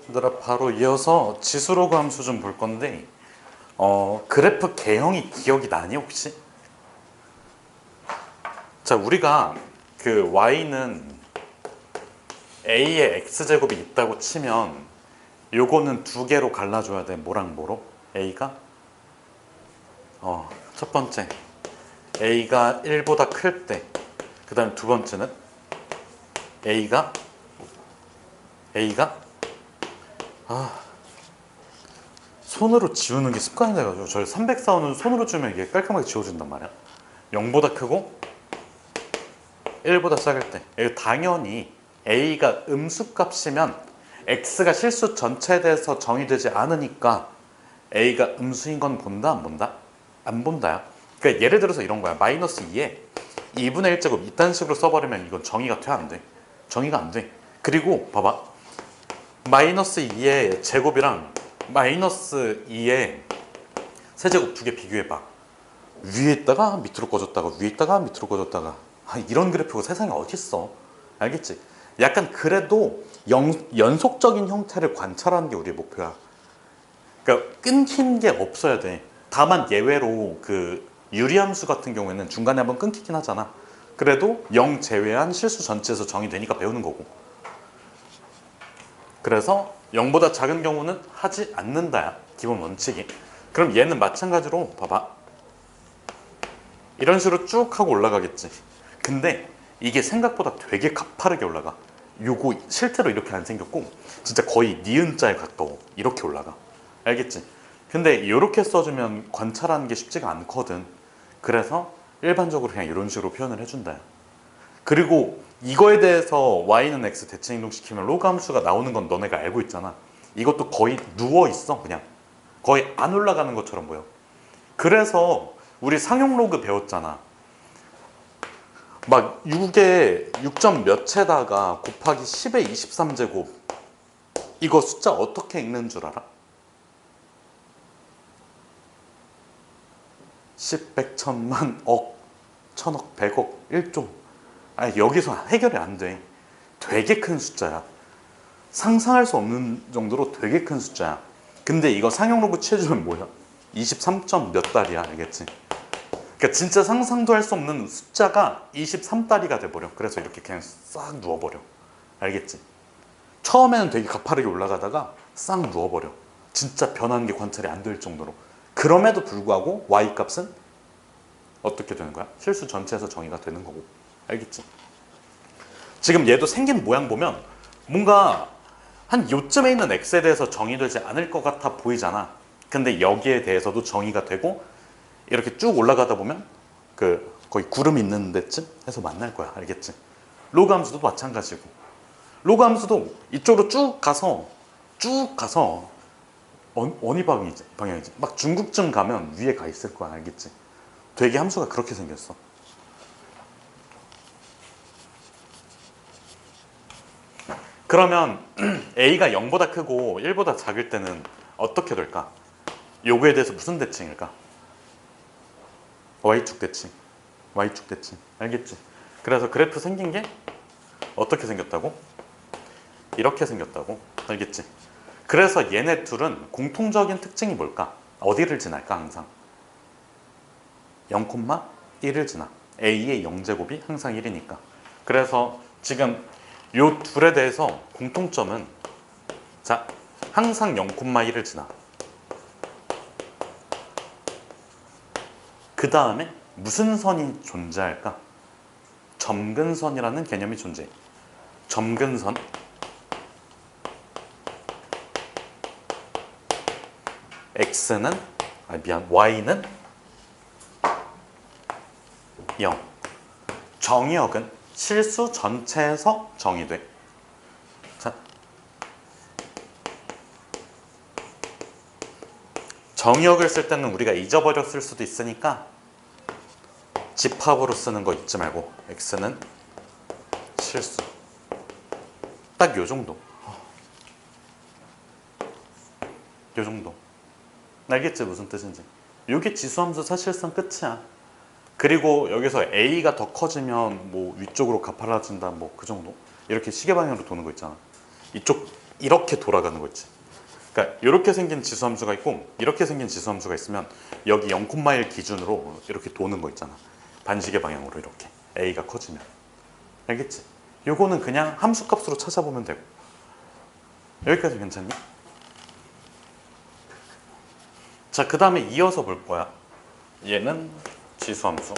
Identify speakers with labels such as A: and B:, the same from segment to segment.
A: 얘들아, 바로 이어서 지수로그 함수 좀 볼 건데, 그래프 개형이 기억이 나니 혹시? 자, 우리가 그 y는 a의 x제곱이 있다고 치면 요거는 두 개로 갈라줘야 돼. 뭐랑 뭐로? a가 첫 번째 a가 1보다 클 때, 그 다음에 두 번째는 a가 손으로 지우는 게 습관이 돼가지고, 저희 304호는 손으로 지우면 이게 깔끔하게 지워진단 말이야. 0보다 크고 1보다 작을 때, 이거 당연히 a가 음수값이면 x가 실수 전체에 대해서 정의되지 않으니까 a가 음수인 건 본다 안 본다? 안 본다야. 그러니까 예를 들어서 이런 거야. 마이너스 2에 2분의 1제곱 이딴 식으로 써버리면 이건 정의가 돼 안 돼? 정의가 안 돼. 그리고 봐봐, 마이너스 2의 제곱이랑 마이너스 2의 세제곱 두 개 비교해봐. 위에 있다가 밑으로 꺼졌다가 위에 있다가 밑으로 꺼졌다가, 이런 그래프가 세상에 어딨어. 알겠지? 약간 그래도 연속적인 형태를 관찰하는 게 우리의 목표야. 그러니까 끊긴 게 없어야 돼. 다만 예외로 그 유리함수 같은 경우에는 중간에 한번 끊기긴 하잖아. 그래도 0 제외한 실수 전체에서 정의되니까 배우는 거고. 그래서 0보다 작은 경우는 하지 않는다야, 기본 원칙이. 그럼 얘는 마찬가지로 봐봐, 이런 식으로 쭉 하고 올라가겠지. 근데 이게 생각보다 되게 가파르게 올라가. 요거 실제로 이렇게 안 생겼고 진짜 거의 니은자에 가까워. 이렇게 올라가. 알겠지? 근데 이렇게 써주면 관찰하는 게 쉽지가 않거든. 그래서 일반적으로 그냥 이런 식으로 표현을 해준다. 그리고 이거에 대해서 y는 x 대칭 행동시키면 로그 함수가 나오는 건 너네가 알고 있잖아. 이것도 거의 누워있어. 그냥 거의 안 올라가는 것처럼 보여. 그래서 우리 상용 로그 배웠잖아. 막 6에 6점 몇 채다가 곱하기 10의 23제곱, 이거 숫자 어떻게 읽는 줄 알아? 10, 100, 1000만, 억, 천억, 100억, 1조. 아니, 여기서 해결이 안 돼. 되게 큰 숫자야. 상상할 수 없는 정도로 되게 큰 숫자야. 근데 이거 상용 로그 취해주면 뭐야? 23점 몇 달이야. 알겠지? 그러니까 진짜 상상도 할 수 없는 숫자가 23달이가 돼버려. 그래서 이렇게 그냥 싹 누워버려. 알겠지? 처음에는 되게 가파르게 올라가다가 싹 누워버려. 진짜 변하는 게 관찰이 안 될 정도로. 그럼에도 불구하고 y값은 어떻게 되는 거야? 실수 전체에서 정의가 되는 거고. 알겠지? 지금 얘도 생긴 모양 보면 뭔가 한 요쯤에 있는 x에 대해서 정의되지 않을 것 같아 보이잖아. 근데 여기에 대해서도 정의가 되고, 이렇게 쭉 올라가다 보면 그 거의 구름 있는 데쯤 해서 만날 거야. 알겠지? 로그 함수도 마찬가지고, 로그 함수도 이쪽으로 쭉 가서 어느 방향이지? 막 중국쯤 가면 위에 가 있을 거야. 알겠지? 되게 함수가 그렇게 생겼어. 그러면 a가 0보다 크고 1보다 작을 때는 어떻게 될까? 요거에 대해서 무슨 대칭일까? y축 대칭. y축 대칭. 알겠지? 그래서 그래프 생긴 게 어떻게 생겼다고? 이렇게 생겼다고. 알겠지? 그래서 얘네 둘은 공통적인 특징이 뭘까? 어디를 지날까? 항상 0,1을 지나. a의 0제곱이 항상 1이니까. 그래서 지금 요 둘에 대해서 공통점은, 자, 항상 0,1을 지나. 그 다음에 무슨 선이 존재할까? 점근선이라는 개념이 존재해. 점근선, y는 0. 정의역은 실수 전체에서 정의돼. 자, 정의역을 쓸 때는 우리가 잊어버렸을 수도 있으니까 집합으로 쓰는 거 잊지 말고, x는 실수. 딱 요 정도. 요 정도. 알겠지? 무슨 뜻인지. 요게 지수함수 사실상 끝이야. 그리고 여기서 a가 더 커지면 뭐 위쪽으로 가팔라진다, 뭐 그 정도. 이렇게 시계 방향으로 도는 거 있잖아. 이쪽 이렇게 돌아가는 거 있지. 그러니까 이렇게 생긴 지수함수가 있고 이렇게 생긴 지수함수가 있으면 여기 0,1 기준으로 이렇게 도는 거 있잖아. 반시계 방향으로 이렇게 a가 커지면. 알겠지? 요거는 그냥 함수값으로 찾아보면 되고. 여기까지 괜찮니? 자, 그 다음에 이어서 볼 거야. 얘는 지수함수.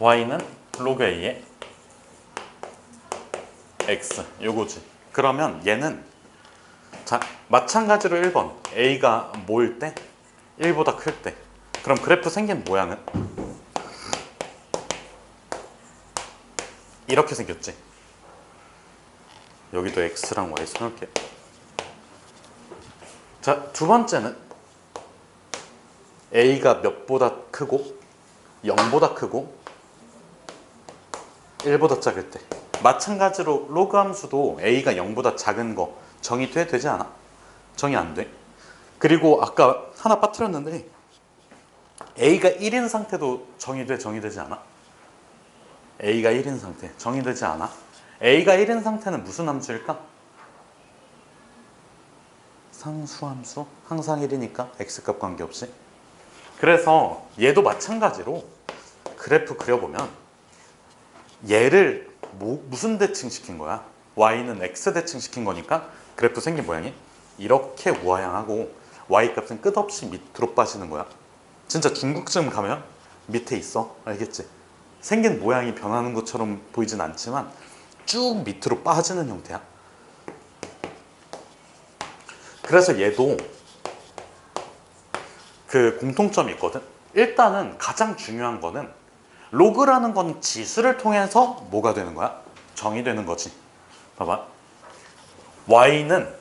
A: y는 log a의 x, 요거지. 그러면 얘는 자, 마찬가지로 1번 a가 뭐일 때? 1보다 클 때. 그럼 그래프 생긴 모양은 이렇게 생겼지. 여기도 x랑 y 써놓을게. 자, 두 번째는 a가 몇보다 크고 0보다 크고 1보다 작을 때. 마찬가지로 로그 함수도 a가 0보다 작은 거 되지 않아? 정의 안 돼. 그리고 아까 하나 빠뜨렸는데 a가 1인 상태도 정의되지 않아? a가 1인 상태 정의되지 않아? a가 1인 상태는 무슨 함수일까? 상수함수? 항상 1이니까 x값 관계없이. 그래서 얘도 마찬가지로 그래프 그려보면 얘를 무슨 대칭시킨 거야? y는 x 대칭시킨 거니까 그래프 생긴 모양이 이렇게 우하향하고 y값은 끝없이 밑으로 빠지는 거야. 진짜 중국쯤 가면 밑에 있어. 알겠지? 생긴 모양이 변하는 것처럼 보이진 않지만 쭉 밑으로 빠지는 형태야. 그래서 얘도 그 공통점이 있거든. 일단은 가장 중요한 거는 로그라는 건 지수를 통해서 뭐가 되는 거야? 정의되는 거지. 봐봐. y는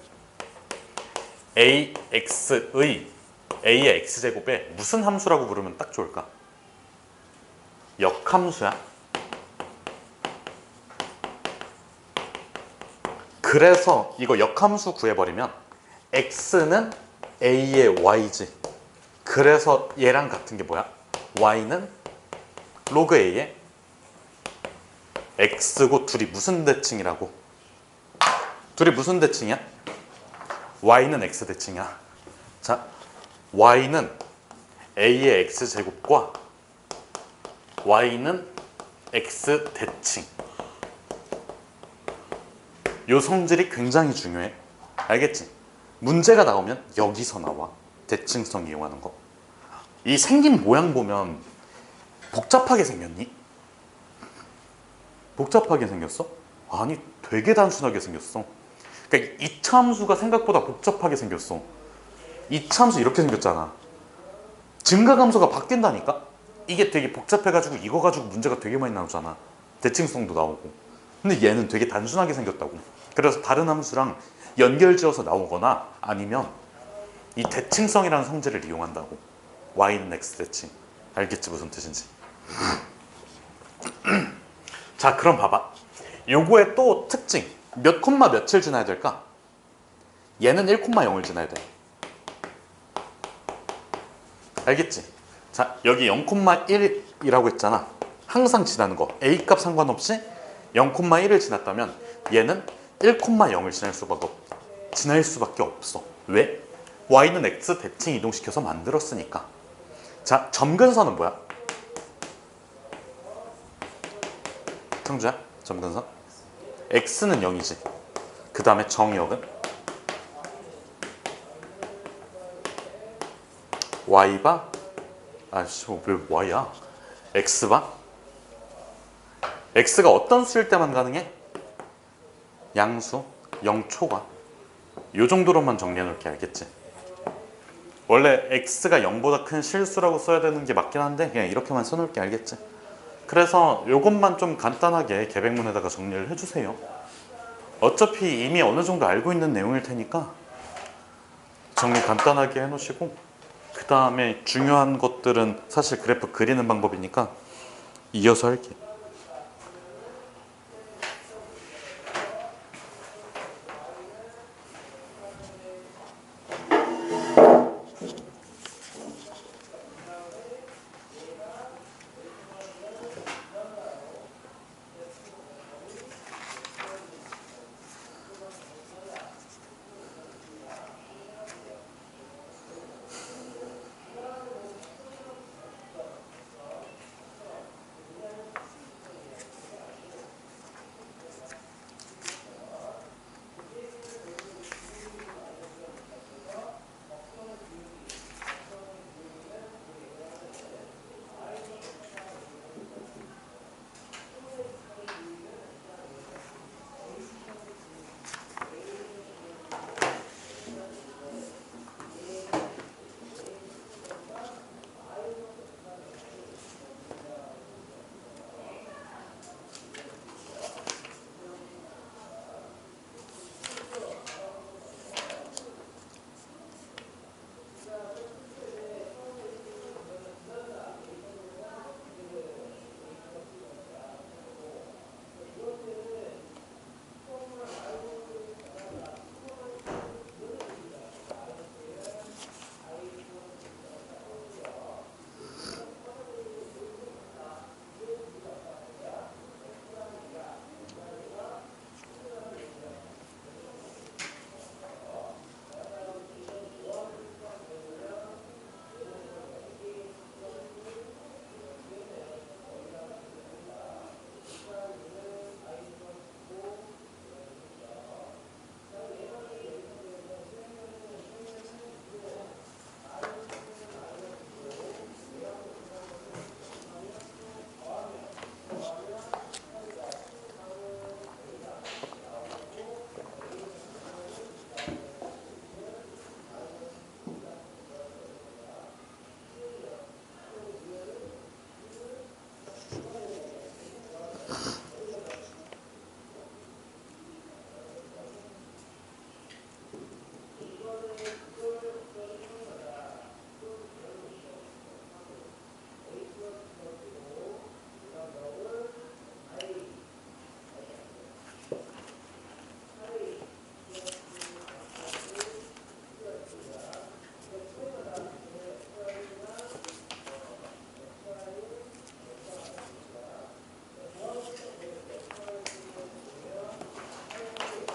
A: ax의 a의 x제곱에 무슨 함수라고 부르면 딱 좋을까? 역함수야. 그래서 이거 역함수 구해버리면 x는 a의 y지. 그래서 얘랑 같은 게 뭐야? y는 로그 a의 x고 둘이 무슨 대칭이라고? 둘이 무슨 대칭이야? y는 x 대칭이야. 자, y는 a의 x제곱과 y는 x 대칭. 요 성질이 굉장히 중요해. 알겠지? 문제가 나오면 여기서 나와. 대칭성 이용하는 거. 이 생긴 모양 보면 복잡하게 생겼니? 복잡하게 생겼어? 아니, 되게 단순하게 생겼어. 그러니까 이차 함수가 생각보다 복잡하게 생겼어. 이차 함수 이렇게 생겼잖아. 증가함수가 바뀐다니까? 이게 되게 복잡해가지고 이거 가지고 문제가 되게 많이 나오잖아. 대칭성도 나오고. 근데 얘는 되게 단순하게 생겼다고. 그래서 다른 함수랑 연결지어서 나오거나 아니면 이 대칭성이라는 성질을 이용한다고. y는 x 대칭. 알겠지 무슨 뜻인지. 자, 그럼 봐봐. 요거의 또 특징. 몇 콤마 몇을 지나야 될까? 얘는 1,0을 지나야 돼. 알겠지? 자, 여기 0,1이라고 했잖아. 항상 지나는 거. a 값 상관없이 0,1을 지났다면 얘는 1,0을 지날 수밖에 없어. 왜? y는 x 대칭 이동시켜서 만들었으니까. 자, 점근선은 뭐야? 청주야? 점근선? x는 0이지. 그 다음에 정역은? y바? 아씨, 왜 y야? x바? x가 어떤 수일 때만 가능해? 양수, 0초가. 요 정도로만 정리해 놓을게. 알겠지? 원래 x가 0보다 큰 실수라고 써야 되는 게 맞긴 한데 그냥 이렇게만 써놓을게. 알겠지? 그래서 요것만 좀 간단하게 계백문에다가 정리를 해주세요. 어차피 이미 어느 정도 알고 있는 내용일 테니까 정리 간단하게 해놓으시고 그 다음에 중요한 것들은 사실 그래프 그리는 방법이니까 이어서 할게.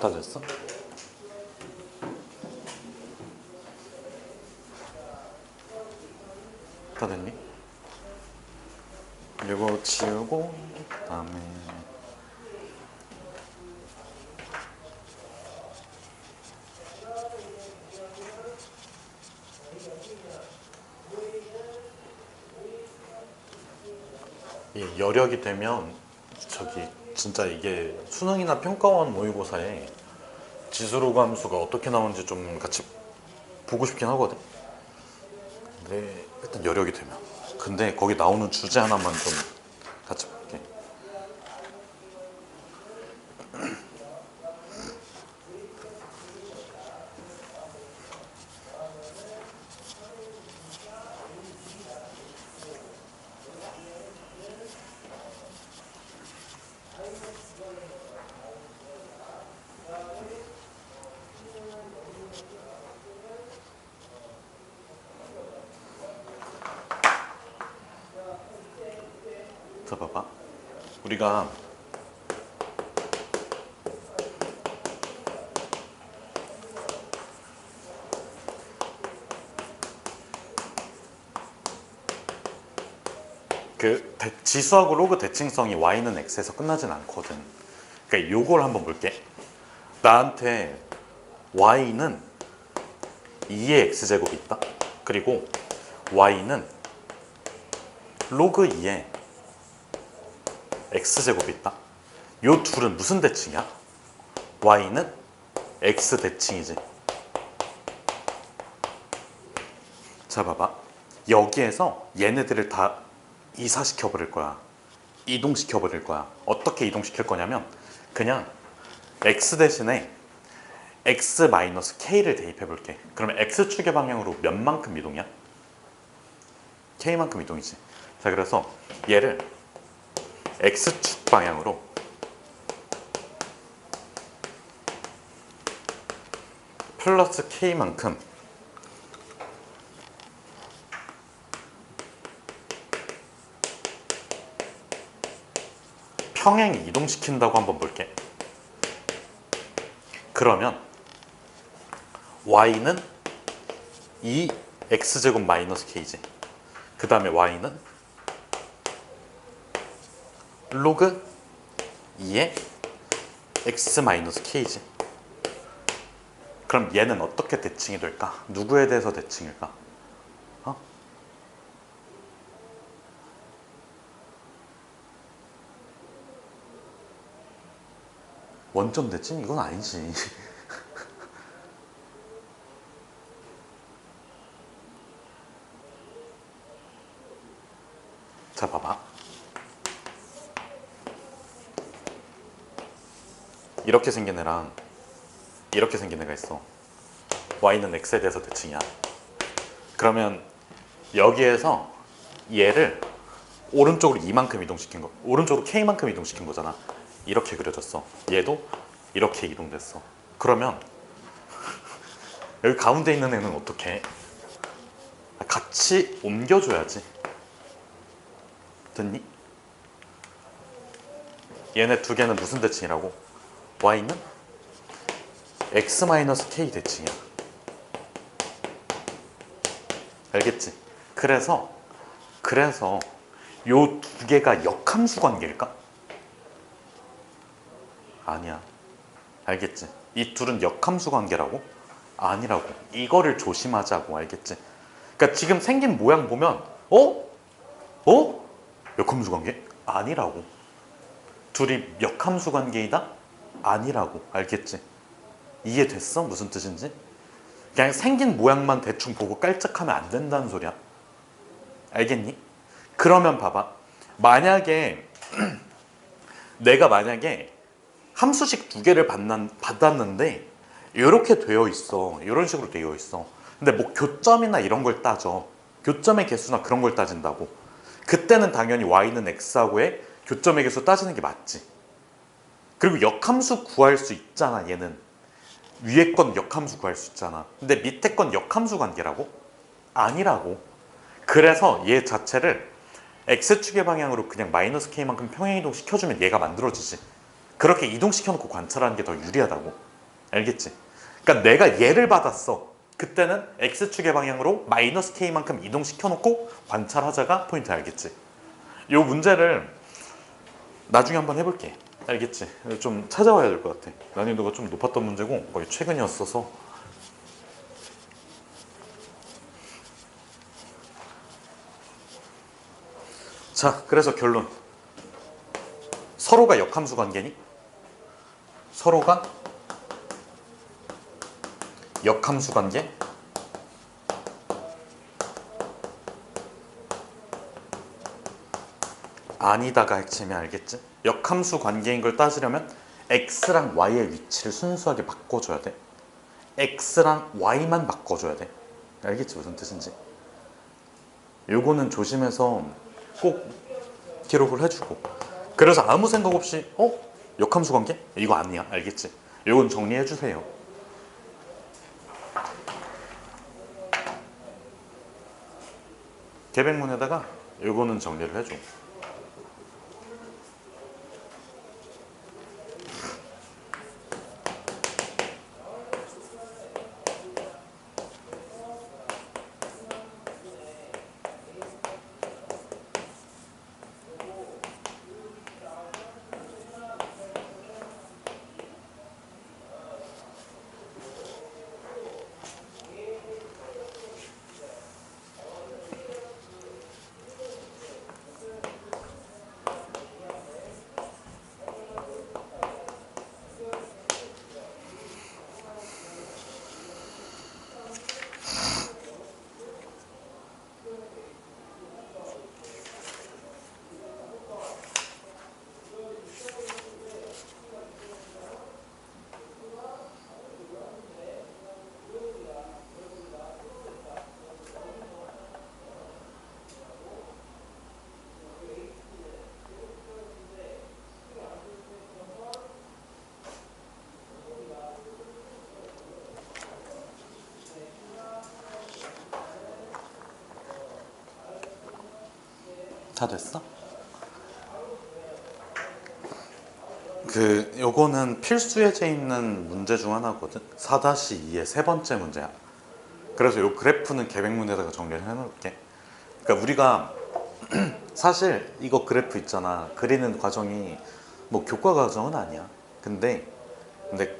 A: 다 됐어? 다 됐니? 이거 지우고 그다음에 이 여력이 되면 저기 진짜 이게 수능이나 평가원 모의고사에 지수로 함수가 어떻게 나오는지 좀 같이 보고 싶긴 하거든. 근데 일단 여력이 되면 근데 거기 나오는 주제 하나만 좀 같이 볼게. 자 봐봐, 우리가 지수하고 로그 대칭성이 y는 x에서 끝나진 않거든. 그러니까 요걸 한번 볼게. 나한테 y는 2의 x제곱이 있다. 그리고 y는 로그 2의 x제곱이 있다. 요 둘은 무슨 대칭이야? y는 x 대칭이지. 자 봐봐, 여기에서 얘네들을 다 이사시켜 버릴 거야. 이동시켜 버릴 거야. 어떻게 이동시킬 거냐면 그냥 x 대신에 x-k를 대입해 볼게. 그러면 x축의 방향으로 몇 만큼 이동이야? k만큼 이동이지. 자 그래서 얘를 x축 방향으로 플러스 k만큼 평행 이동시킨다고 한번 볼게. 그러면 y는 2x제곱 마이너스 k지. 그 다음에 y는 로그 2의 x 마이너스 k지. 그럼 얘는 어떻게 대칭이 될까? 누구에 대해서 대칭일까? 원점 대칭? 이건 아니지. 자 봐봐, 이렇게 생긴 애랑 이렇게 생긴 애가 있어. y는 x에 대해서 대칭이야. 그러면 여기에서 얘를 오른쪽으로 이만큼 이동시킨 거, 오른쪽으로 k만큼 이동시킨 거잖아. 이렇게 그려졌어. 얘도 이렇게 이동됐어. 그러면 여기 가운데 있는 애는 어떻게 해? 같이 옮겨줘야지. 됐니? 얘네 두 개는 무슨 대칭이라고? y는 x-k 대칭이야. 알겠지? 그래서 요 두 개가 역함수 관계일까? 아니야. 알겠지? 이 둘은 역함수 관계라고? 아니라고. 이거를 조심하자고. 알겠지? 그러니까 지금 생긴 모양 보면 역함수 관계? 아니라고. 둘이 역함수 관계이다? 아니라고. 알겠지? 이해됐어? 무슨 뜻인지? 그냥 생긴 모양만 대충 보고 깔짝하면 안 된다는 소리야. 알겠니? 그러면 봐봐, 만약에 내가 만약에 함수식 두 개를 받았는데 이렇게 되어 있어. 이런 식으로 되어 있어. 근데 뭐 교점이나 이런 걸 따져. 교점의 개수나 그런 걸 따진다고. 그때는 당연히 y는 x하고의 교점의 개수 따지는 게 맞지. 그리고 역함수 구할 수 있잖아. 얘는 위에 건 역함수 구할 수 있잖아. 근데 밑에 건 역함수 관계라고? 아니라고. 그래서 얘 자체를 x축의 방향으로 그냥 마이너스 k만큼 평행이동 시켜주면 얘가 만들어지지. 그렇게 이동시켜놓고 관찰하는 게 더 유리하다고. 알겠지? 그러니까 내가 얘를 받았어. 그때는 x축의 방향으로 마이너스 k만큼 이동시켜놓고 관찰하자가 포인트. 알겠지? 요 문제를 나중에 한번 해볼게. 알겠지? 좀 찾아와야 될 것 같아. 난이도가 좀 높았던 문제고 거의 최근이었어서. 자, 그래서 결론. 서로가 역함수 관계니? 서로가 역함수 관계? 아니다가 핵심이. 알겠지? 역함수 관계인 걸 따지려면 x랑 y의 위치를 순수하게 바꿔줘야 돼. x랑 y만 바꿔줘야 돼. 알겠지? 무슨 뜻인지. 요거는 조심해서 꼭 기록을 해주고. 그래서 아무 생각 없이 역함수 관계? 이거 아니야. 알겠지? 요건 정리해주세요. 계백문에다가 요거는 정리를 해줘. 다 됐어? 요거는 필수 예제 있는 문제 중 하나거든. 4-2의 세 번째 문제야. 그래서 요 그래프는 계백문에다가 정리를 해놓을게. 그러니까 우리가 사실 이거 그래프 있잖아. 그리는 과정이 뭐 교과 과정은 아니야. 근데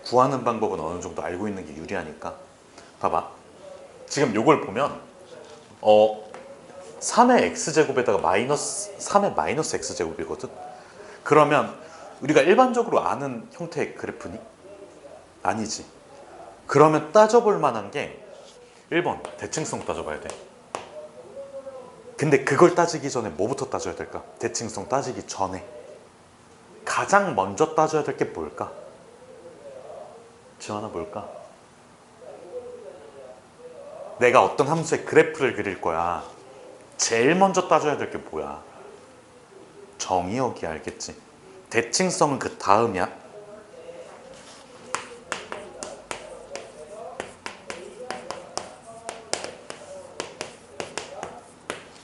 A: 구하는 방법은 어느 정도 알고 있는 게 유리하니까. 봐봐. 지금 요걸 보면 3의 x제곱에다가 마이너스 3의 마이너스 x제곱이거든. 그러면 우리가 일반적으로 아는 형태의 그래프니? 아니지. 그러면 따져볼 만한 게 1번 대칭성 따져봐야 돼. 근데 그걸 따지기 전에 뭐부터 따져야 될까? 대칭성 따지기 전에 가장 먼저 따져야 될 게 뭘까? 지원아, 뭘까? 내가 어떤 함수의 그래프를 그릴 거야. 제일 먼저 따져야 될 게 뭐야? 정의역이. 알겠지? 대칭성은 그 다음이야.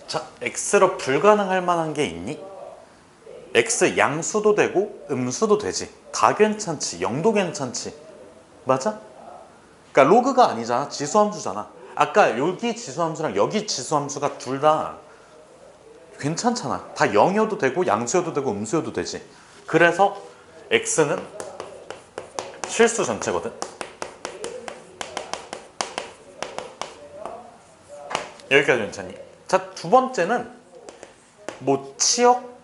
A: 자, x로 불가능할 만한 게 있니? x 양수도 되고 음수도 되지. 다 괜찮지. 0도 괜찮지. 맞아? 그러니까 로그가 아니잖아. 지수함수잖아. 아까 여기 지수함수랑 여기 지수함수가 둘 다 괜찮잖아. 다 0이어도 되고 양수여도 되고 음수여도 되지. 그래서 x는 실수 전체거든. 여기까지 괜찮니? 자, 두 번째는 뭐 치역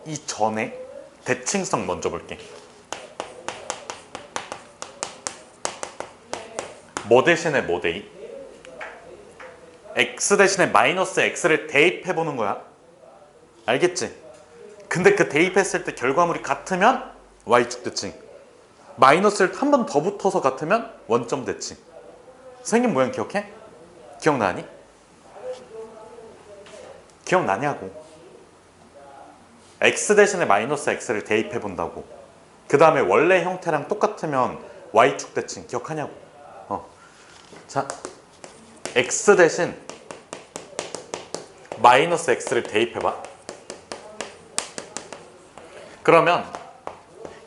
A: 이전에 대칭성 먼저 볼게. 뭐 대신에 뭐 대입? x 대신에 마이너스 x를 대입해 보는 거야. 알겠지? 근데 그 대입했을 때 결과물이 같으면 y축 대칭. 마이너스를 한 번 더 붙어서 같으면 원점 대칭. 생긴 모양 기억해? 기억나니? 기억나냐고. x 대신에 마이너스 x를 대입해 본다고. 그 다음에 원래 형태랑 똑같으면 y축 대칭. 기억하냐고. 자, x 대신 마이너스 x를 대입해봐. 그러면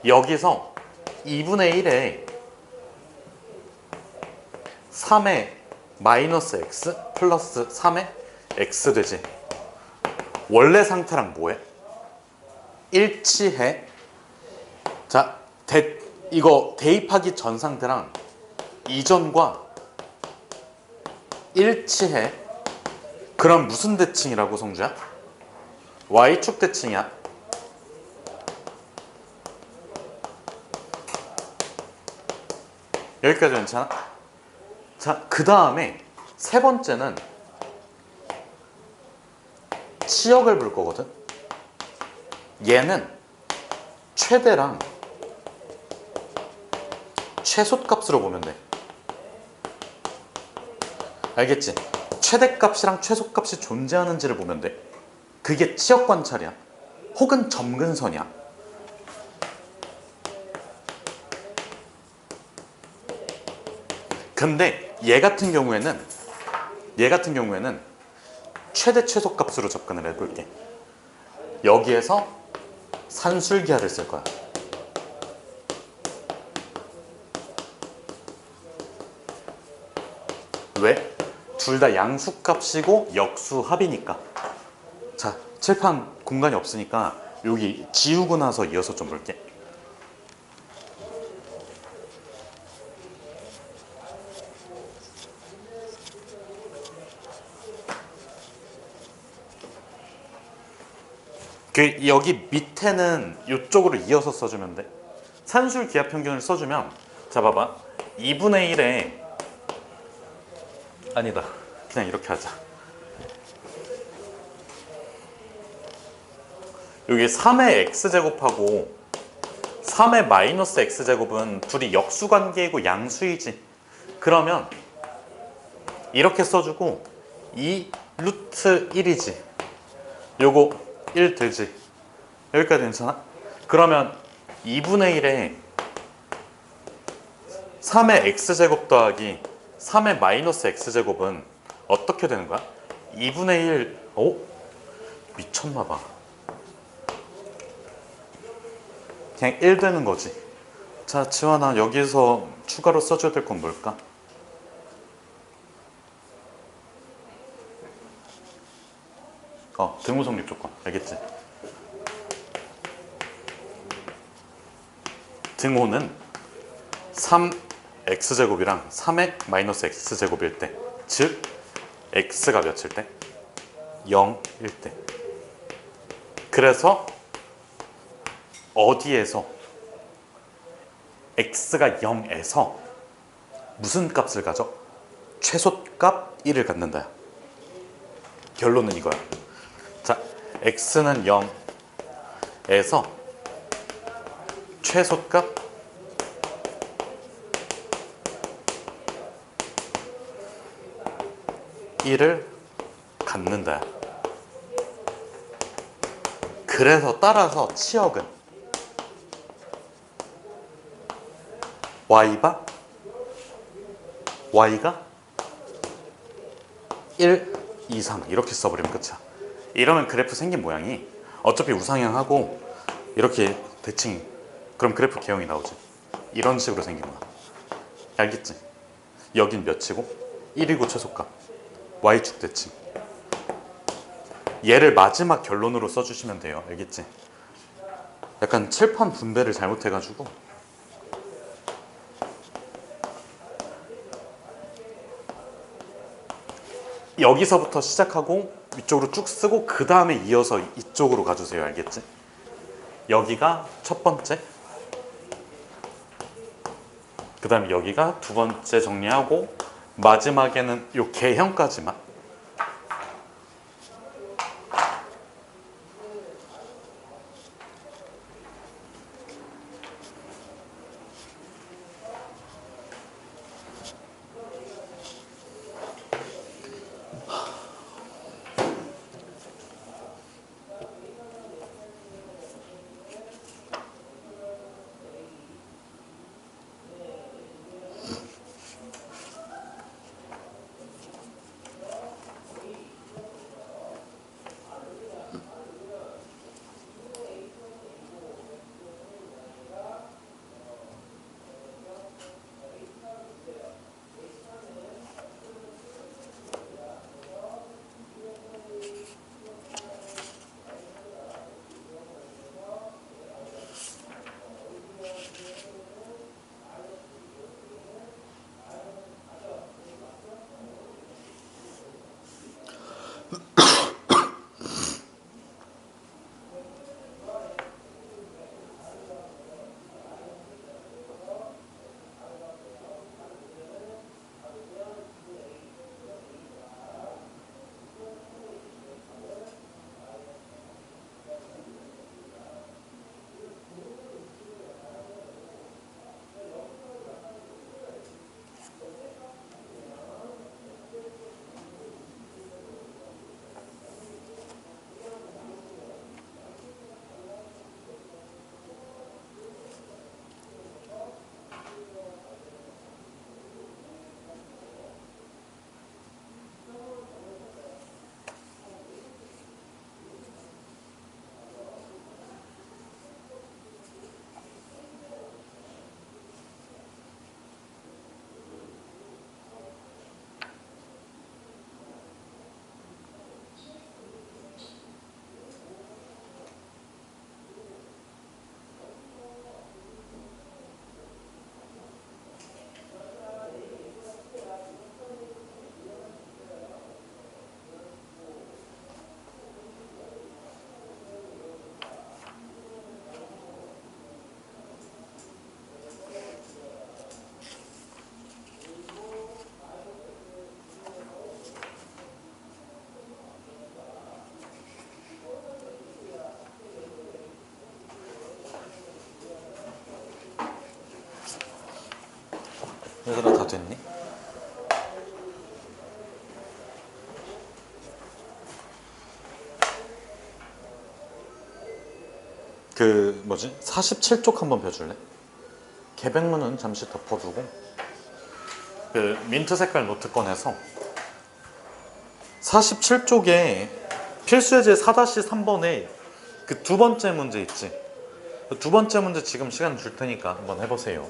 A: 여기서 2분의 1에 3의 마이너스 x 플러스 3의 x 되지. 원래 상태랑 뭐해? 일치해. 자, 이거 대입하기 전 상태랑 이전과 일치해. 그럼 무슨 대칭이라고, 성주야? y축 대칭이야. 여기까지 괜찮아? 자, 그 다음에 세 번째는 치역을 볼 거거든. 얘는 최대랑 최소값으로 보면 돼. 알겠지? 최대값이랑 최소값이 존재하는지를 보면 돼. 그게 치역 관찰이야. 혹은 점근선이야. 근데 얘 같은 경우에는 최대 최소값으로 접근을 해볼게. 여기에서 산술기하를 쓸 거야. 왜? 둘 다 양수값이고 역수합이니까. 자, 칠판 공간이 없으니까 여기 지우고 나서 이어서 좀 볼게. 여기 밑에는 이쪽으로 이어서 써주면 돼. 산술 기하 평균을 써주면, 자 봐봐, 2분의 1에 아니다, 그냥 이렇게 하자. 여기 3의 x제곱하고 3의 마이너스 x제곱은 둘이 역수관계이고 양수이지. 그러면 이렇게 써주고 2 루트 1이지. 요거 1 되지. 여기까지 괜찮아? 그러면 2분의 1에 3의 x제곱 더하기 3의 마이너스 x제곱은 어떻게 되는 거야? 2분의 1, 오? 미쳤나봐. 그냥 1 되는 거지. 자, 지환아, 여기서 추가로 써줘야 될 건 뭘까? 등호 성립 조건. 알겠지? 등호는 3x제곱이랑 3의 마이너스 x제곱일 때, 즉 x가 몇일 때? 0일 때. 그래서 어디에서? x가 0에서 무슨 값을 가져? 최소값 1을 갖는다. 결론은 이거야. 자, x는 0에서 최소값 1을 갖는다. 그래서 따라서 치역은 y가 1 이상 이렇게 써버리면 끝이야. 이러면 그래프 생긴 모양이 어차피 우상향하고 이렇게 대칭, 그럼 그래프 개형이 나오지. 이런 식으로 생긴 거야. 알겠지? 여긴 몇이고 1이고 최소값, y축 대칭. 얘를 마지막 결론으로 써주시면 돼요. 알겠지? 약간 칠판 분배를 잘못해가지고 여기서부터 시작하고 위쪽으로 쭉 쓰고 그 다음에 이어서 이쪽으로 가주세요. 알겠지? 여기가 첫 번째, 그 다음에 여기가 두 번째 정리하고 마지막에는 요 개형까지만. 얘들아 다 됐니? 그 뭐지? 47쪽 한번 펴줄래? 계백문은 잠시 덮어두고 그 민트 색깔 노트 꺼내서 47쪽에 필수예제 4-3번에 그 두 번째 문제 있지? 그 두 번째 문제 지금 시간 줄 테니까 한번 해보세요.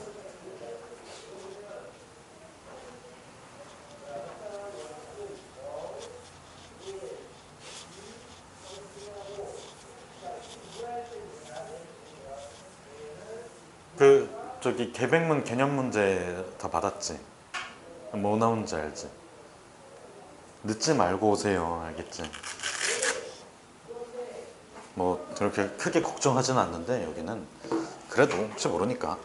A: 그 저기 계백문 개념 문제 다 받았지? 뭐 나오는지 알지? 늦지 말고 오세요. 알겠지? 뭐 그렇게 크게 걱정하지는 않는데 여기는 그래도 혹시 모르니까.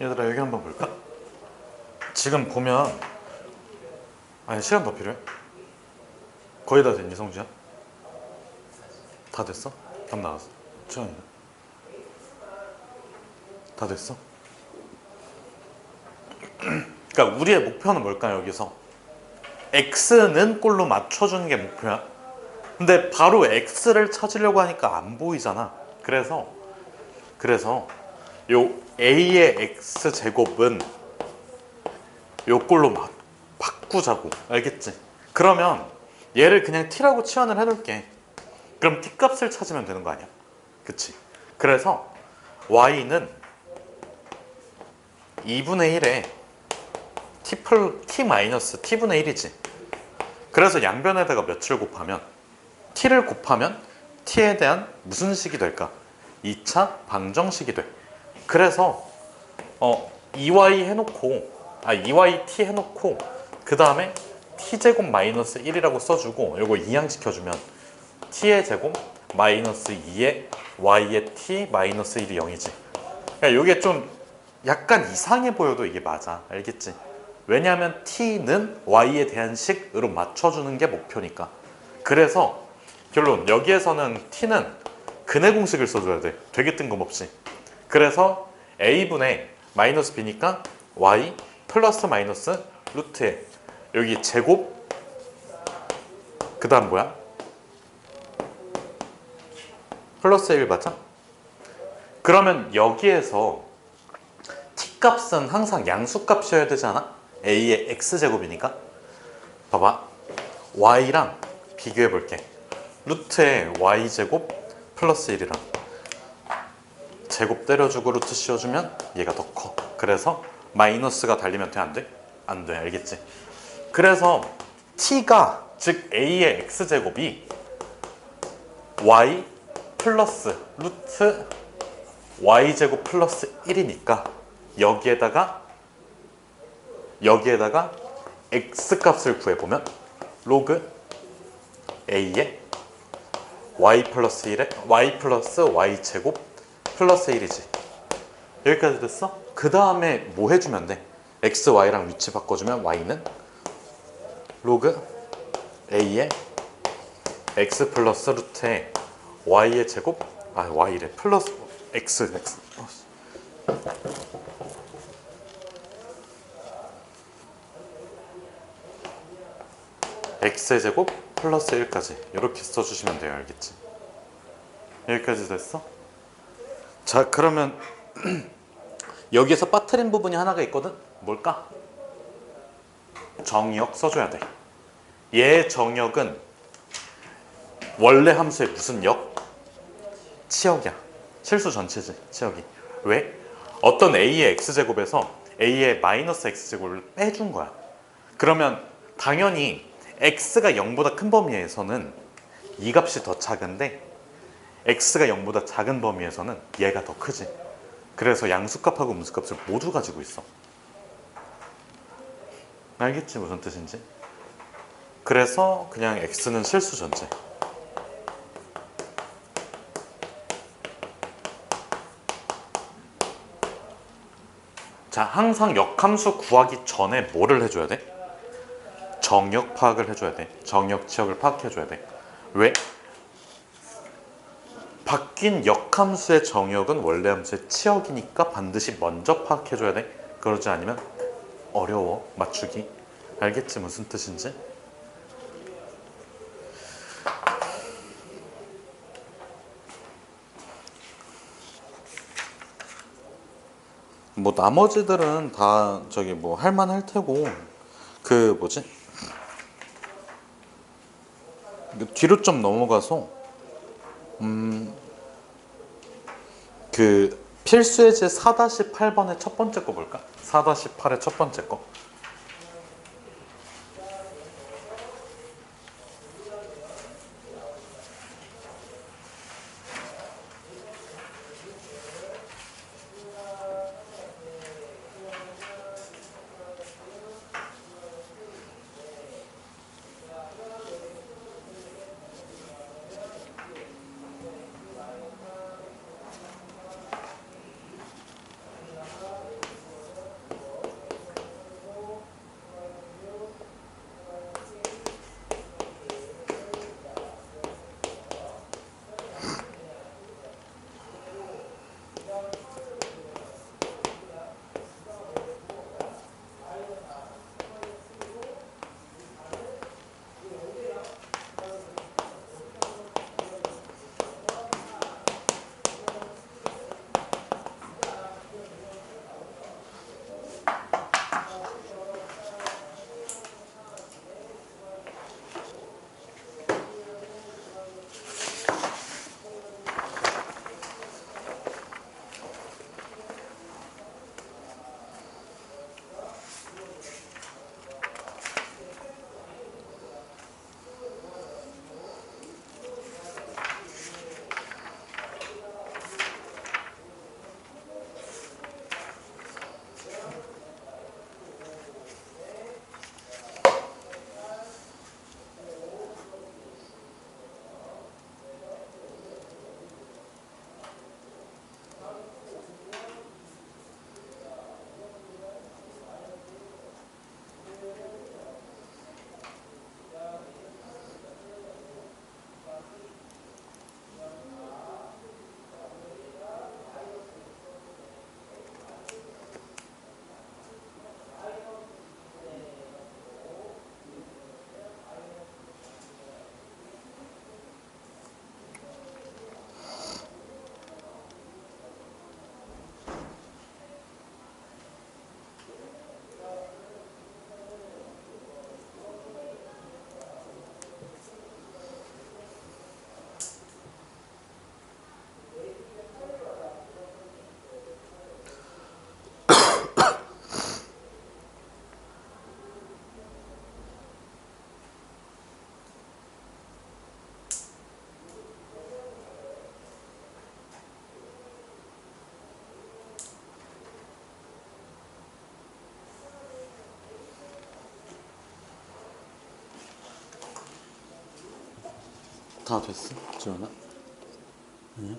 A: 얘들아 여기 한번 볼까? 지금 보면 아니 시간 더 필요해? 거의 다 됐니 성주야? 다 됐어? 답 나왔어. 시간이 다 됐어? 그러니까 우리의 목표는 뭘까요 여기서? X는 꼴로 맞춰주는 게 목표야. 근데 바로 X를 찾으려고 하니까 안 보이잖아. 그래서 요 A의 X제곱은 요 꼴로 바꾸자고. 알겠지? 그러면 얘를 그냥 T라고 치환을 해놓을게. 그럼 T 값을 찾으면 되는 거 아니야? 그치? 그래서 y는 2분의 1에 t 마이너스 t분의 1이지. 그래서 양변에다가 몇을 곱하면 t를 곱하면 t에 대한 무슨 식이 될까? 2차 방정식이 돼. 그래서 2y 해놓고 2yt 해놓고 그 다음에 t제곱 마이너스 1이라고 써주고 요거 이항시켜주면 t의 제곱 마이너스 2의 y의 t 마이너스 1이 0이지. 그러니까 요게 좀 약간 이상해 보여도 이게 맞아. 알겠지? 왜냐하면 t는 y에 대한 식으로 맞춰주는 게 목표니까. 그래서 결론 여기에서는 t는 근의 공식을 써줘야 돼. 되게 뜬금없이. 그래서 a분의 마이너스 b니까 y 플러스 마이너스 루트에 여기 제곱 그 다음 뭐야? 플러스 1 맞아? 그러면 여기에서 t값은 항상 양수값이어야 되지 않아? a의 x제곱이니까. 봐봐. y랑 비교해 볼게. 루트에 y제곱 플러스 1이랑 제곱 때려주고 루트 씌워주면 얘가 더 커. 그래서 마이너스가 달리면 돼? 안 돼? 안 돼. 알겠지? 그래서 t가 즉 a의 x제곱이 y 플러스 루트 y제곱 플러스 1이니까 여기에다가 x값을 구해보면 로그 a의 y 플러스 1에 y 플러스 y제곱 플러스 1이지. 여기까지 됐어? 그 다음에 뭐 해주면 돼? x, y랑 위치 바꿔주면 y는 로그 a의 x 플러스 루트에 y의 제곱 y래 플러스 x x의 제곱 플러스 1까지 이렇게 써주시면 돼요. 알겠지? 여기까지 됐어? 자, 그러면 여기에서 빠뜨린 부분이 하나가 있거든? 뭘까? 정역 써줘야 돼. 얘 정역은 원래 함수의 무슨 역? 치역이야. 실수 전체지, 치역이. 왜? 어떤 a의 x제곱에서 a의 마이너스 x제곱을 빼준 거야. 그러면 당연히 x가 0보다 큰 범위에서는 이 값이 더 작은데 x가 0보다 작은 범위에서는 얘가 더 크지. 그래서 양수값하고 음수값을 모두 가지고 있어. 알겠지? 무슨 뜻인지? 그래서 그냥 x는 실수 전체. 자, 항상 역함수 구하기 전에 뭐를 해줘야 돼? 정역 파악을 해줘야 돼. 정역, 치역을 파악해줘야 돼. 왜? 바뀐 역함수의 정역은 원래 함수의 치역이니까 반드시 먼저 파악해줘야 돼. 그러지 않으면 어려워, 맞추기. 알겠지? 무슨 뜻인지? 뭐 나머지들은 다 저기 뭐 할만할 테고 그 뭐지? 뒤로 좀 넘어가서 그 필수의 제 4-8번의 첫 번째 거 볼까? 4-8의 첫 번째 거. 다 됐어? 지원아? 아니야?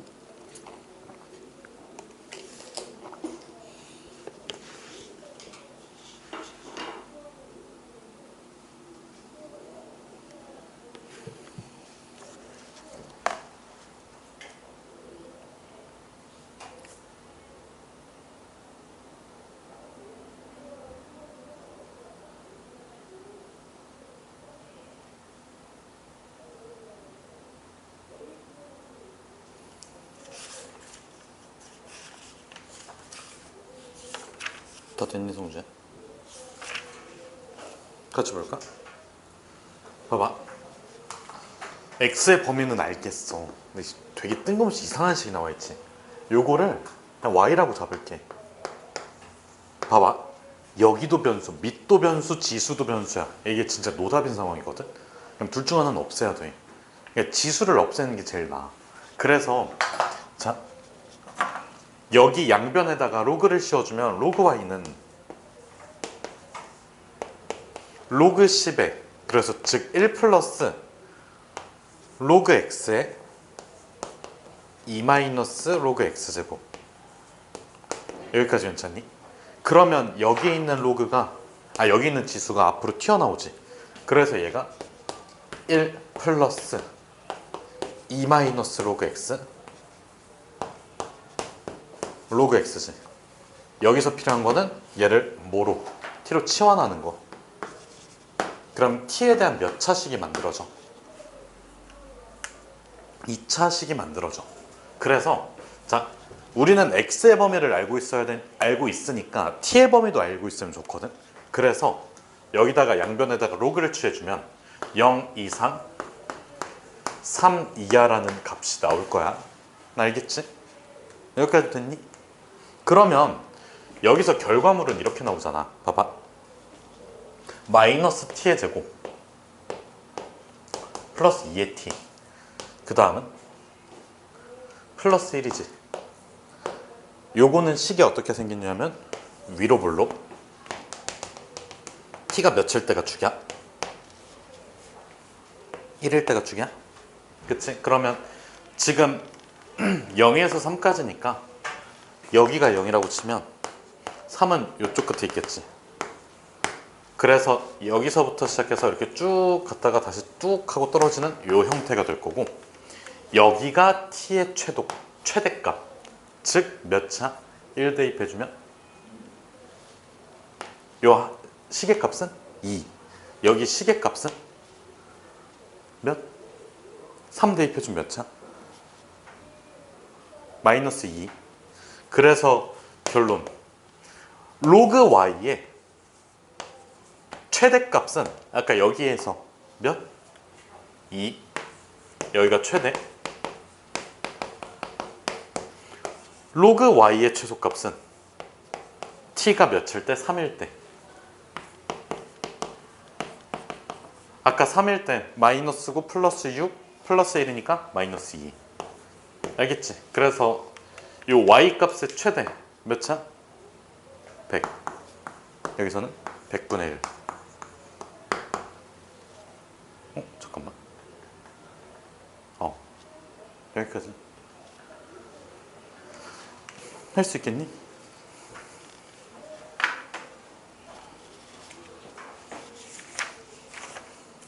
A: 다 됐니 성주야? 같이 볼까? 봐봐. x의 범위는 알겠어. 근데 되게 뜬금없이 이상한 식이 나와있지. 요거를 그냥 y라고 잡을게. 봐봐. 여기도 변수, 밑도 변수, 지수도 변수야. 이게 진짜 노답인 상황이거든. 그럼 둘 중 하나는 없애야 돼. 그러니까 지수를 없애는 게 제일 나아. 그래서 자, 여기 양변에다가 로그를 씌워주면 로그 y는 로그 10에, 그래서 즉 1 플러스 로그 x에 2 마이너스 로그 x제곱. 여기까지 괜찮니? 그러면 여기 있는 로그가, 여기 있는 지수가 앞으로 튀어나오지. 그래서 얘가 1 플러스 2 마이너스 로그 x 로그 x지. 여기서 필요한 거는 얘를 뭐로? t로 치환하는 거. 그럼 t에 대한 몇 차식이 만들어져? 2차식이 만들어져. 그래서 자, 우리는 x의 범위를 알고 있으니까 t의 범위도 알고 있으면 좋거든. 그래서 여기다가 양변에다가 로그를 취해주면 0 이상 3 이하라는 값이 나올 거야. 알겠지? 여기까지 됐니? 그러면 여기서 결과물은 이렇게 나오잖아. 봐봐. 마이너스 t의 제곱 플러스 2의 t, 그 다음은 플러스 1이지. 요거는 식이 어떻게 생겼냐면 위로 볼로 t가 몇일 때가 축이야? 1일 때가 축이야? 그치? 그러면 지금 0에서 3까지니까 여기가 0이라고 치면 3은 이쪽 끝에 있겠지. 그래서 여기서부터 시작해서 이렇게 쭉 갔다가 다시 뚝 하고 떨어지는 이 형태가 될 거고, 여기가 t의 최대값, 즉 몇 차? 1 대입해주면 요 시계값은 2. 여기 시계값은 몇? 3 대입해주면 몇 차? 마이너스 2. 그래서 결론, 로그 y의 최대값은 아까 여기에서 몇? 2. 여기가 최대. 로그 y의 최소값은 t가 몇일 때? 3일 때. 아까 3일 때 마이너스 9 플러스 6 플러스 1이니까 마이너스 2. 알겠지? 그래서 이 y 값의 최대 몇 차? 100. 여기서는 100분의 1. 잠깐만. 여기까지. 할 수 있겠니?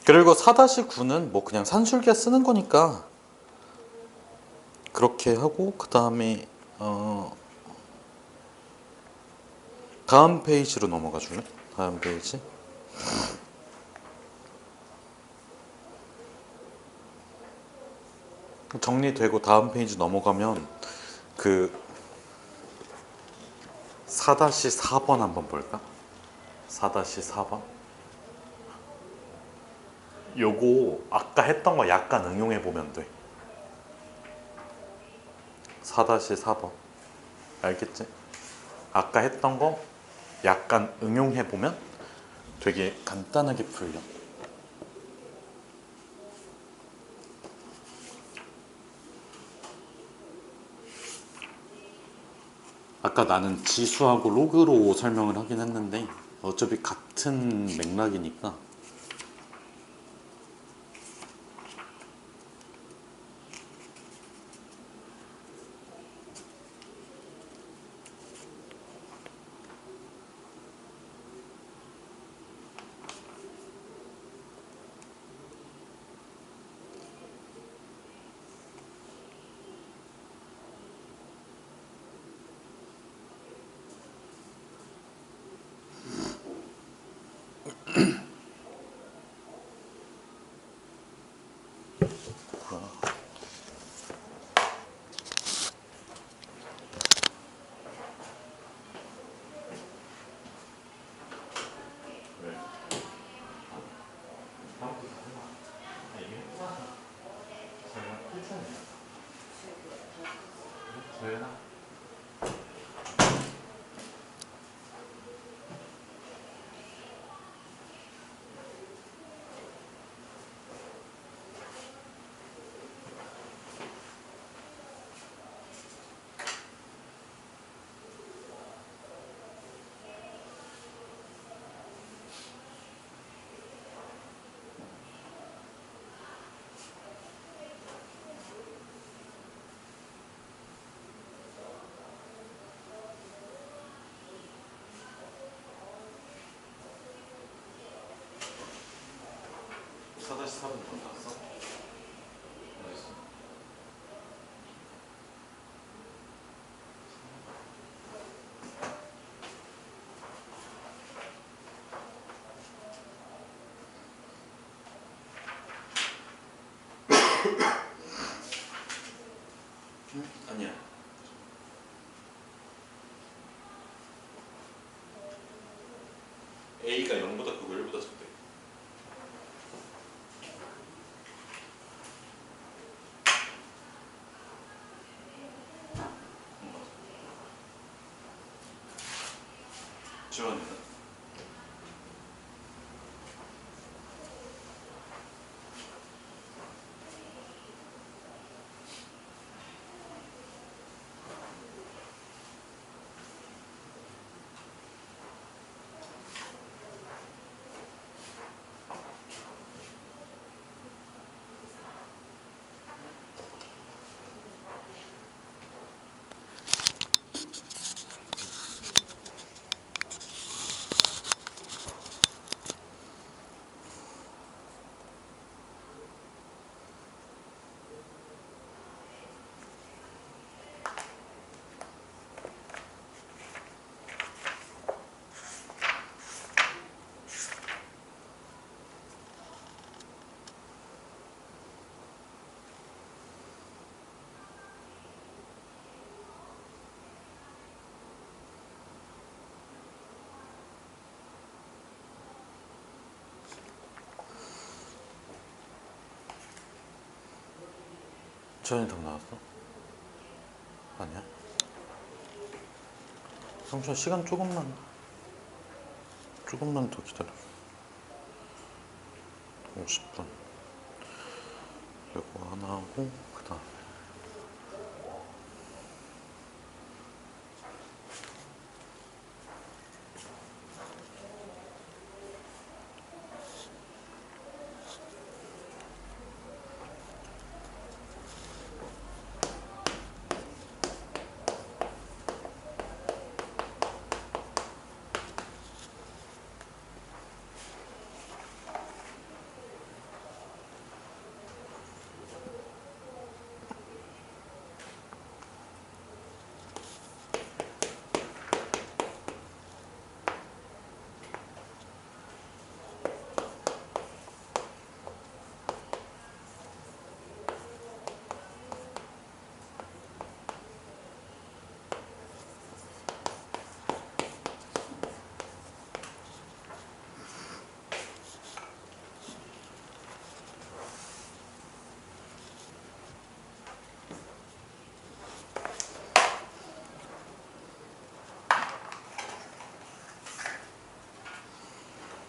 A: 그리고 4-9는 뭐 그냥 산술기가 쓰는 거니까 그렇게 하고, 그 다음에 다음 페이지로 넘어가 줄래? 다음 페이지. 정리되고 다음 페이지 넘어가면 그 4-4번 한번 볼까? 4-4번. 요거 아까 했던 거 약간 응용해 보면 돼. 4-4번. 알겠지? 아까 했던 거 약간 응용해 보면 되게 간단하게 풀려. 아까 나는 지수하고 로그로 설명을 하긴 했는데 어차피 같은 맥락이니까 F가 사다시 4분 더 나왔어? 알겠어. 아니야. A가 0보다 크고 1보다 작대. 맞아. 지원이는? 지원이 답 나왔어? 아니야? 성준 시간 조금만 더 기다려. 50분. 이거 하나 하고 그 다음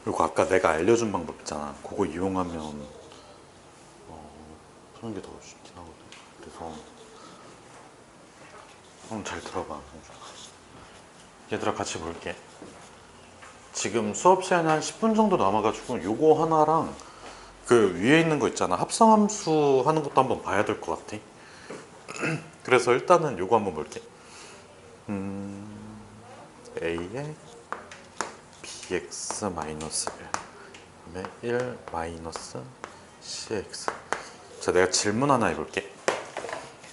A: 그리고 아까 내가 알려준 방법 있잖아. 그거 이용하면 푸는 게 더 쉽긴 하거든. 그래서 한번 잘 들어봐. 얘들아 같이 볼게. 지금 수업 시간이 한 10분 정도 남아가지고 요거 하나랑 그 위에 있는 거 있잖아. 합성함수 하는 것도 한번 봐야 될 것 같아. 그래서 일단은 요거 한번 볼게. A에 bx 마이너스 1 그다음에 1 마이너스 cx. 자, 내가 질문 하나 해볼게.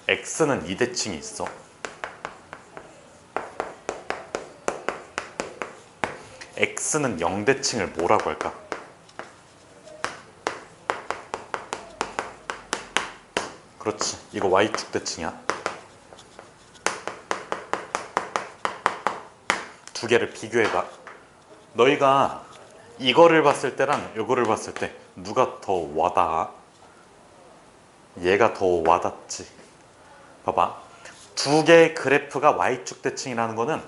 A: x는 2대칭이 있어. x는 0대칭을 뭐라고 할까? 그렇지. 이거 y축 대칭이야. 두 개를 비교해봐. 너희가 이거를 봤을 때랑 이거를 봤을 때 누가 더 와닿아? 얘가 더 와닿지. 봐봐. 두 개의 그래프가 y축 대칭이라는 거는,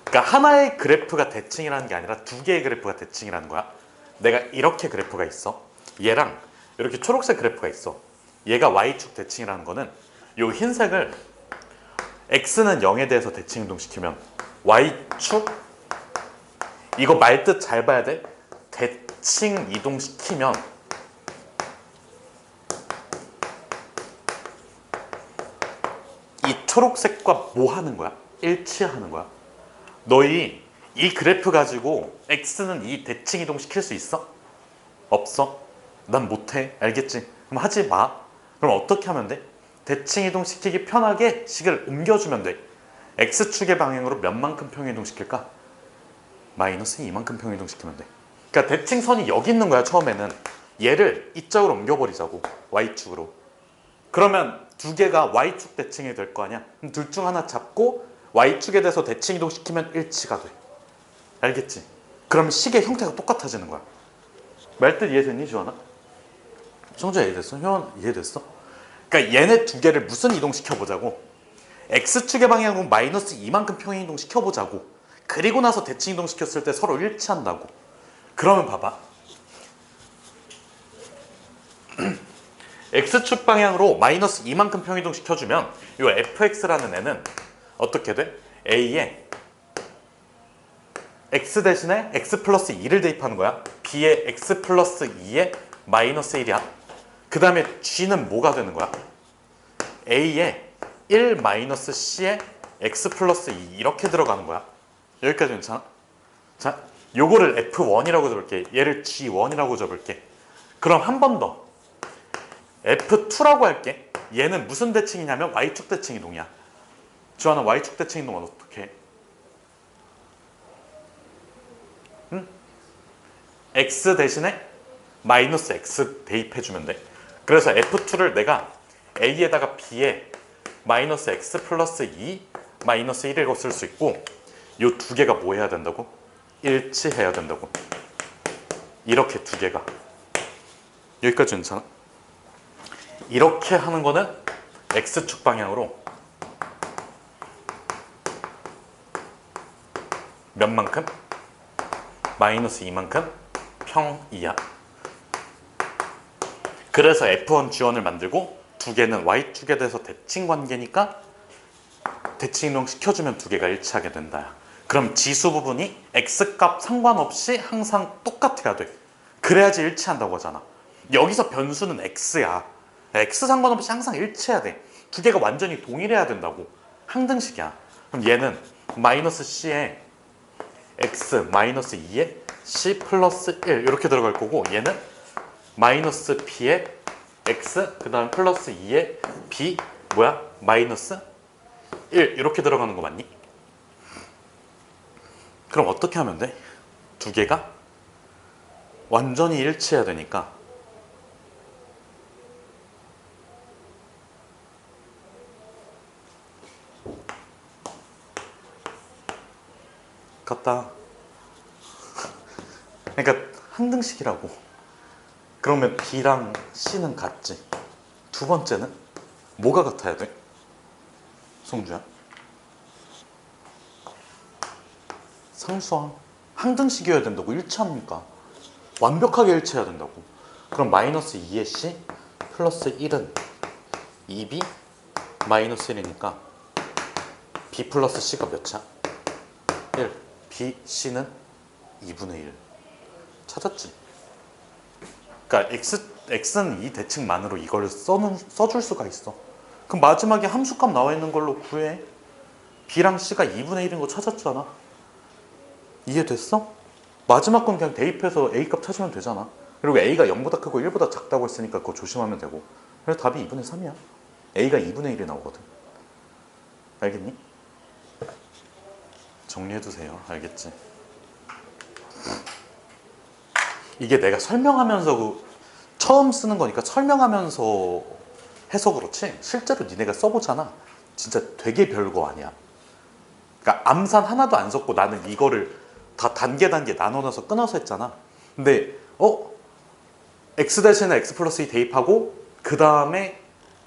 A: 그러니까 하나의 그래프가 대칭이라는 게 아니라 두 개의 그래프가 대칭이라는 거야. 내가 이렇게 그래프가 있어. 얘랑 이렇게 초록색 그래프가 있어. 얘가 y축 대칭이라는 거는 요 흰색을 x는 0에 대해서 대칭 이동시키면 y축, 이거 말뜻 잘 봐야 돼. 대칭 이동시키면 이 초록색과 뭐 하는 거야? 일치하는 거야. 너희 이 그래프 가지고 x는 이 대칭 이동시킬 수 있어? 없어? 난 못해. 알겠지? 그럼 하지 마. 그럼 어떻게 하면 돼? 대칭 이동시키기 편하게 식을 옮겨주면 돼. x축의 방향으로 몇만큼 평행 이동시킬까? 마이너스 이만큼 평행 이동시키면 돼. 그러니까 대칭선이 여기 있는 거야. 처음에는 얘를 이쪽으로 옮겨버리자고. y축으로. 그러면 두 개가 y축 대칭이 될 거 아니야. 그럼 둘 중 하나 잡고 y축에 대해서 대칭 이동시키면 일치가 돼. 알겠지? 그럼 식의 형태가 똑같아지는 거야. 말뜻 이해됐니, 지원아? 성주야 이해됐어? 효원 이해됐어? 그러니까 얘네 두 개를 무슨 이동시켜보자고. x축의 방향으로 마이너스 이만큼 평행 이동시켜보자고. 그리고 나서 대칭 이동시켰을 때 서로 일치한다고. 그러면 봐봐. x축 방향으로 마이너스 이만큼 평행 이동시켜주면 이 fx라는 애는 어떻게 돼? a에 x 대신에 x 플러스 2를 대입하는 거야. b에 x 플러스 2에 마이너스 1이야. 그 다음에 g는 뭐가 되는 거야? a에 1 마이너스 c에 x 플러스 2 이렇게 들어가는 거야. 여기까지 괜찮아? 자, 요거를 f1이라고 적을게. 얘를 g1이라고 적을게. 그럼 한 번 더 f2라고 할게. 얘는 무슨 대칭이냐면 y축 대칭 이동이야. 주하는 y축 대칭 이동은 어떻게 해? 응? x 대신에 마이너스 x 대입해주면 돼. 그래서 f2를 내가 a에다가 b에 마이너스 x 플러스 2 마이너스 1이라고 쓸 수 있고, 이 두 개가 뭐 해야 된다고? 일치해야 된다고. 이렇게 두 개가. 여기까지 괜찮아? 이렇게 하는 거는 x축 방향으로 몇만큼? 마이너스 2만큼 평이야. 그래서 F1, G1을 만들고 두 개는 Y축에 대해서 대칭 관계니까 대칭 이동 시켜주면 두 개가 일치하게 된다. 그럼 지수 부분이 X값 상관없이 항상 똑같아야 돼. 그래야지 일치한다고 하잖아. 여기서 변수는 X야. X 상관없이 항상 일치해야 돼. 두 개가 완전히 동일해야 된다고. 항등식이야. 그럼 얘는 마이너스 C에 X 마이너스 2에 C 플러스 1 이렇게 들어갈 거고, 얘는 마이너스 B에 X 그 다음 플러스 2에 B 뭐야? 마이너스 1 이렇게 들어가는 거 맞니? 그럼 어떻게 하면 돼? 두 개가 완전히 일치해야 되니까 같다. 그러니까 항등식이라고. 그러면 B랑 C는 같지. 두 번째는 뭐가 같아야 돼? 송주야? 상수항. 항등식이어야 된다고. 일치합니까? 완벽하게 일치해야 된다고. 그럼 마이너스 2의 C 플러스 1은 2B 마이너스 1이니까 B 플러스 C가 몇이야? 1. B, C는 2분의 1. 찾았지? 그러니까 X는 이 대칭만으로 이걸 써줄 수가 있어. 그럼 마지막에 함수값 나와 있는 걸로 구해. B랑 C가 2분의 1인 거 찾았잖아. 이해됐어? 마지막 건 그냥 대입해서 A값 찾으면 되잖아. 그리고 A가 0보다 크고 1보다 작다고 했으니까 그거 조심하면 되고. 그래서 답이 2분의 3이야. A가 2분의 1이 나오거든. 알겠니? 정리해두세요. 알겠지? 이게 내가 설명하면서 처음 쓰는 거니까 설명하면서 해서 그렇지 실제로 니네가 써보잖아. 진짜 되게 별거 아니야. 그러니까 암산 하나도 안 섞고 나는 이거를 다 단계 나눠서 끊어서 했잖아. 근데 x 대신에 x 플러스 2 대입하고 그 다음에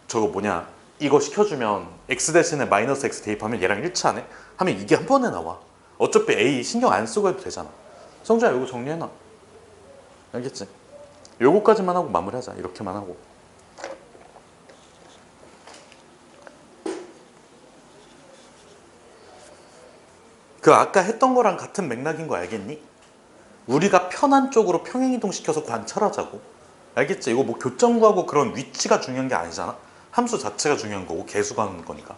A: 저거 뭐냐 이거 시켜주면 x 대신에 마이너스 x 대입하면 얘랑 일치하네? 하면 이게 한 번에 나와. 어차피 a 신경 안 쓰고 해도 되잖아. 성주야 이거 정리해놔. 알겠지? 요거까지만 하고 마무리하자. 이렇게만 하고. 그 아까 했던 거랑 같은 맥락인 거 알겠니? 우리가 편한 쪽으로 평행이동시켜서 관찰하자고. 알겠지? 이거 뭐 교점구하고 그런 위치가 중요한 게 아니잖아. 함수 자체가 중요한 거고 개수가 하는 거니까.